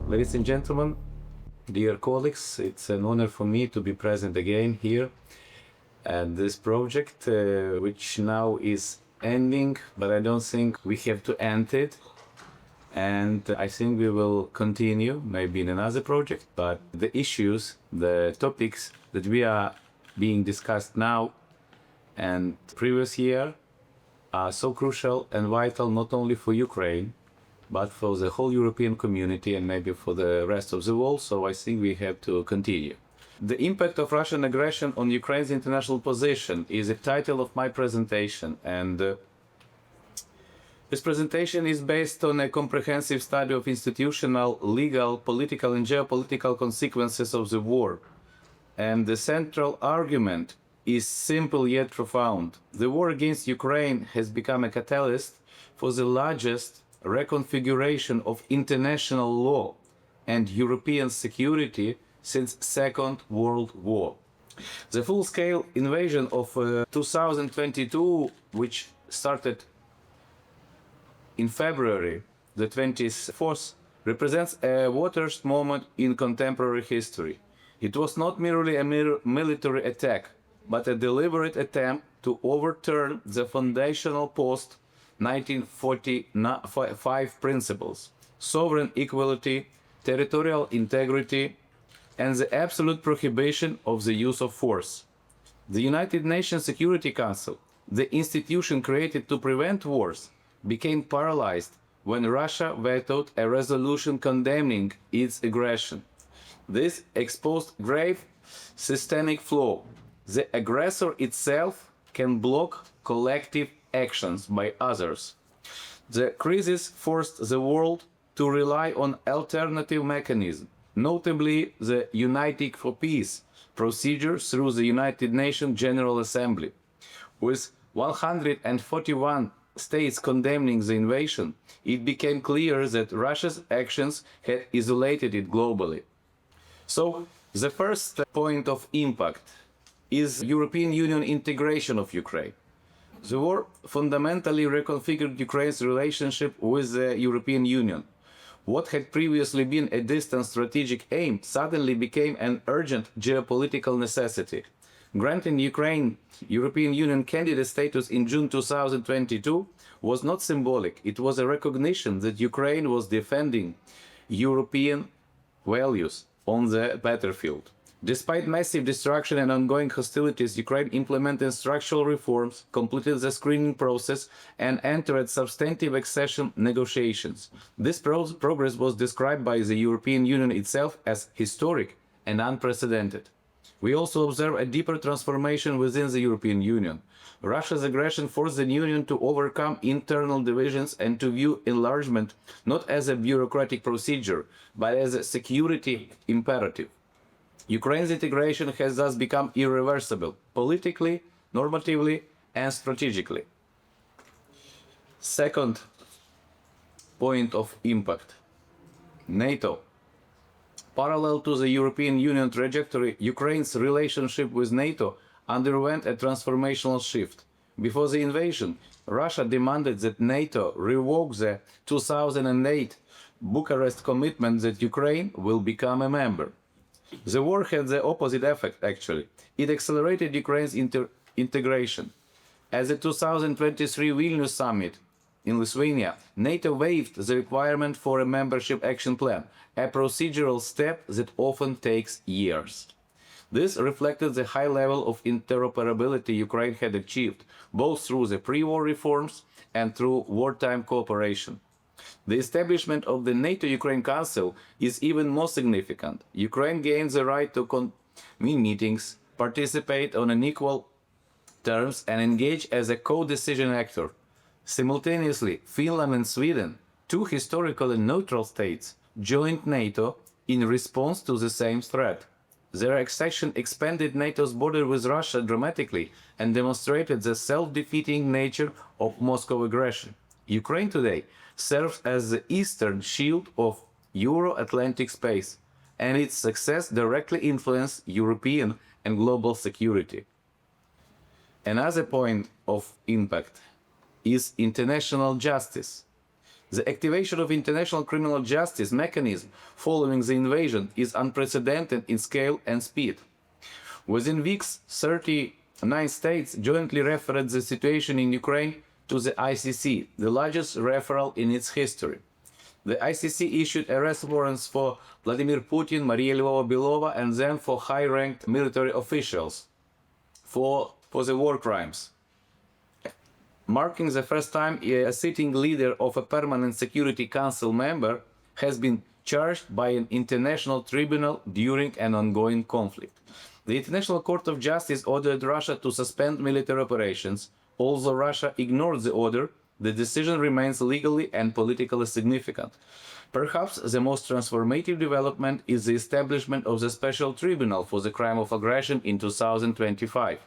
Ladies and gentlemen, dear colleagues, it's an honor for me to be present again here at this project, which now is ending, but I don't think we have to end it. And I think we will continue, maybe in another project, but the issues, the topics that we are being discussed now and previous year are so crucial and vital not only for Ukraine, but for the whole European community and maybe for the rest of the world, so I think we have to continue. The impact of Russian aggression on Ukraine's international position is the title of my presentation, and this presentation is based on a comprehensive study of institutional, legal, political and geopolitical consequences of the war. And the central argument is simple yet profound. The war against Ukraine has become a catalyst for the largest reconfiguration of international law and European security since Second World War. The full-scale invasion of 2022, which started in February the 24th, represents a watershed moment in contemporary history. It was not merely a military attack, but a deliberate attempt to overturn the foundational post-1945 principles: sovereign equality, territorial integrity, and the absolute prohibition of the use of force. The United Nations Security Council, the institution created to prevent wars, became paralyzed when Russia vetoed a resolution condemning its aggression. This exposed grave systemic flaw. The aggressor itself can block collective actions by others. The crisis forced the world to rely on alternative mechanisms, notably the Uniting for Peace procedure through the United Nations General Assembly. With 141 states condemning the invasion, it became clear that Russia's actions had isolated it globally. So, the first point of impact is European Union integration of Ukraine. The war fundamentally reconfigured Ukraine's relationship with the European Union. What had previously been a distant strategic aim suddenly became an urgent geopolitical necessity. Granting Ukraine European Union candidate status in June 2022 was not symbolic. It was a recognition that Ukraine was defending European values on the battlefield. Despite massive destruction and ongoing hostilities, Ukraine implemented structural reforms, completed the screening process, and entered substantive accession negotiations. This progress was described by the European Union itself as historic and unprecedented. We also observe a deeper transformation within the European Union. Russia's aggression forced the Union to overcome internal divisions and to view enlargement not as a bureaucratic procedure, but as a security imperative. Ukraine's integration has thus become irreversible, politically, normatively, and strategically. Second point of impact: NATO. Parallel to the European Union trajectory, Ukraine's relationship with NATO underwent a transformational shift. Before the invasion, Russia demanded that NATO revoke the 2008 Bucharest commitment that Ukraine will become a member. The war had the opposite effect, actually. It accelerated Ukraine's integration. At the 2023 Vilnius summit in Lithuania, NATO waived the requirement for a membership action plan, a procedural step that often takes years. This reflected the high level of interoperability Ukraine had achieved, both through the pre-war reforms and through wartime cooperation. The establishment of the NATO-Ukraine Council is even more significant. Ukraine gains the right to convene meetings, participate on equal terms, and engage as a co-decision actor. Simultaneously, Finland and Sweden, two historically neutral states, joined NATO in response to the same threat. Their accession expanded NATO's border with Russia dramatically and demonstrated the self-defeating nature of Moscow aggression. Ukraine today serves as the eastern shield of Euro-Atlantic space, and its success directly influenced European and global security. Another point of impact is international justice. The activation of international criminal justice mechanism following the invasion is unprecedented in scale and speed. Within weeks, 39 states jointly referred the situation in Ukraine to the ICC, the largest referral in its history. The ICC issued arrest warrants for Vladimir Putin, Maria Lvova-Belova, and then for high-ranked military officials for the war crimes, marking the first time a sitting leader of a permanent Security Council member has been charged by an international tribunal during an ongoing conflict. The International Court of Justice ordered Russia to suspend military operations. Although Russia ignored the order, the decision remains legally and politically significant. Perhaps the most transformative development is the establishment of the Special Tribunal for the Crime of Aggression in 2025.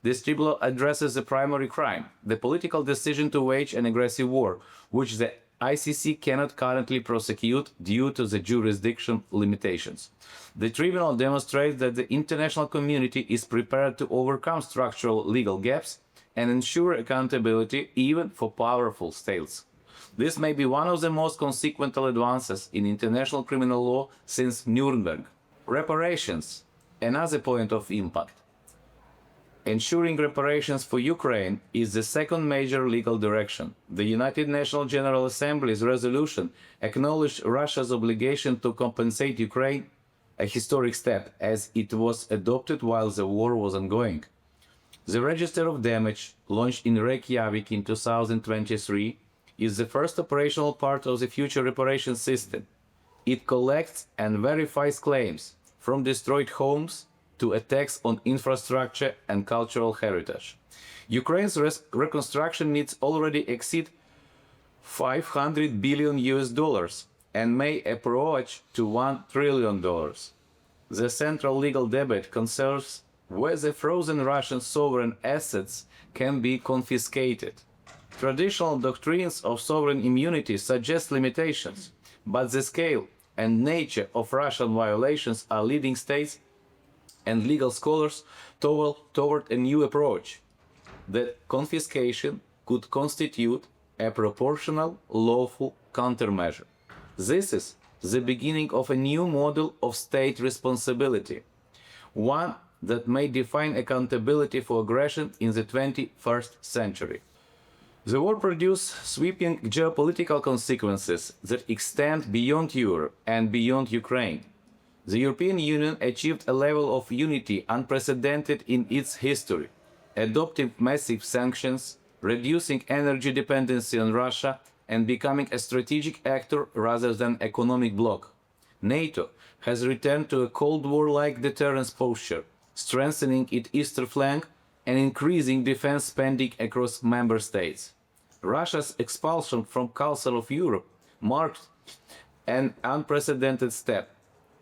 This tribunal addresses the primary crime, the political decision to wage an aggressive war, which the ICC cannot currently prosecute due to the jurisdiction limitations. The tribunal demonstrates that the international community is prepared to overcome structural legal gaps and ensure accountability even for powerful states. This may be one of the most consequential advances in international criminal law since Nuremberg. Reparations, another point of impact. Ensuring reparations for Ukraine is the second major legal direction. The United Nations General Assembly's resolution acknowledged Russia's obligation to compensate Ukraine, a historic step as it was adopted while the war was ongoing. The Register of Damage, launched in Reykjavik in 2023, is the first operational part of the future reparation system. It collects and verifies claims, from destroyed homes to attacks on infrastructure and cultural heritage. Ukraine's reconstruction needs already exceed $500 billion and may approach to $1 trillion. The central legal debate concerns whether frozen Russian sovereign assets can be confiscated. Traditional doctrines of sovereign immunity suggest limitations, but the scale and nature of Russian violations are leading states and legal scholars toward a new approach, that confiscation could constitute a proportional, lawful countermeasure. This is the beginning of a new model of state responsibility, one that may define accountability for aggression in the 21st century. The war produced sweeping geopolitical consequences that extend beyond Europe and beyond Ukraine. The European Union achieved a level of unity unprecedented in its history, adopting massive sanctions, reducing energy dependency on Russia, and becoming a strategic actor rather than economic bloc. NATO has returned to a Cold War-like deterrence posture, strengthening its eastern flank and increasing defense spending across member states. Russia's expulsion from Council of Europe marked an unprecedented step,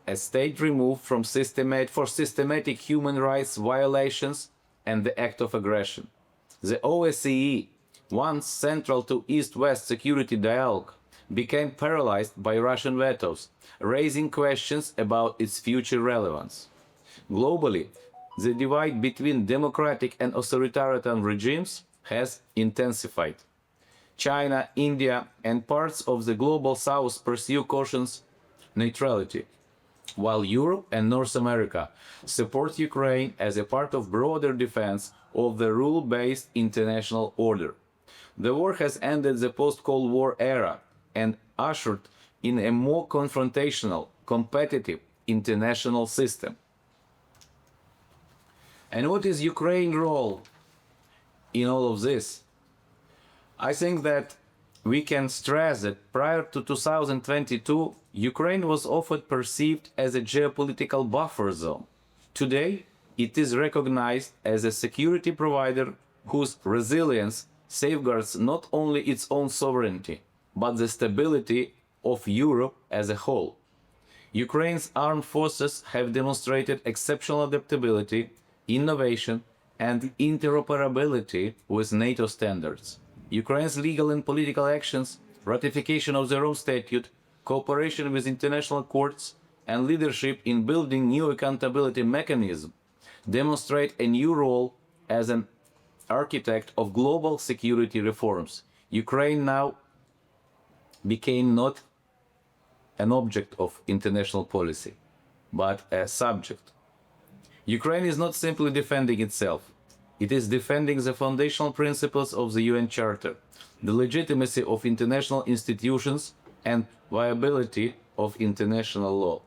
a state removed from systematic human rights violations and the act of aggression. The OSCE, once central to East-West security dialogue, became paralyzed by Russian vetoes, raising questions about its future relevance. Globally, the divide between democratic and authoritarian regimes has intensified. China, India, and parts of the global south pursue cautious neutrality, while Europe and North America support Ukraine as a part of broader defense of the rule-based international order. The war has ended the post-Cold War era and ushered in a more confrontational, competitive international system. And what is Ukraine's role in all of this? I think that we can stress that prior to 2022, Ukraine was often perceived as a geopolitical buffer zone. Today, it is recognized as a security provider whose resilience safeguards not only its own sovereignty, but the stability of Europe as a whole. Ukraine's armed forces have demonstrated exceptional adaptability, innovation, and interoperability with NATO standards. Ukraine's legal and political actions, ratification of the Rome Statute, cooperation with international courts, and leadership in building new accountability mechanisms demonstrate a new role as an architect of global security reforms. Ukraine now became not an object of international policy, but a subject. Ukraine is not simply defending itself. It is defending the foundational principles of the UN Charter, the legitimacy of international institutions, and viability of international law.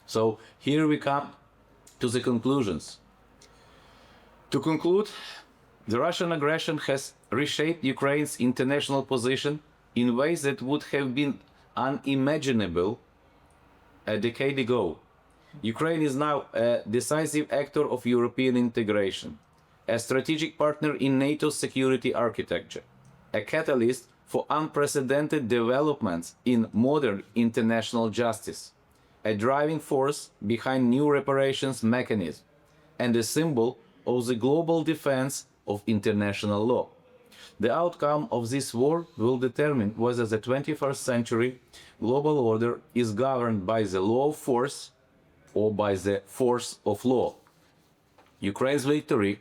So here we come to the conclusions. To conclude, the Russian aggression has reshaped Ukraine's international position in ways that would have been unimaginable a decade ago. Ukraine is now a decisive actor of European integration, a strategic partner in NATO's security architecture, a catalyst for unprecedented developments in modern international justice, a driving force behind new reparations mechanisms, and a symbol of the global defense of international law. The outcome of this war will determine whether the 21st century global order is governed by the law of force or by the force of law. Ukraine's victory,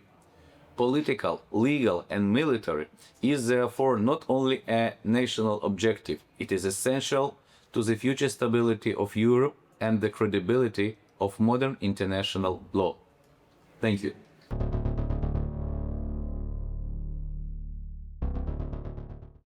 political, legal, and military, is therefore not only a national objective, it is essential to the future stability of Europe and the credibility of modern international law. Thank you.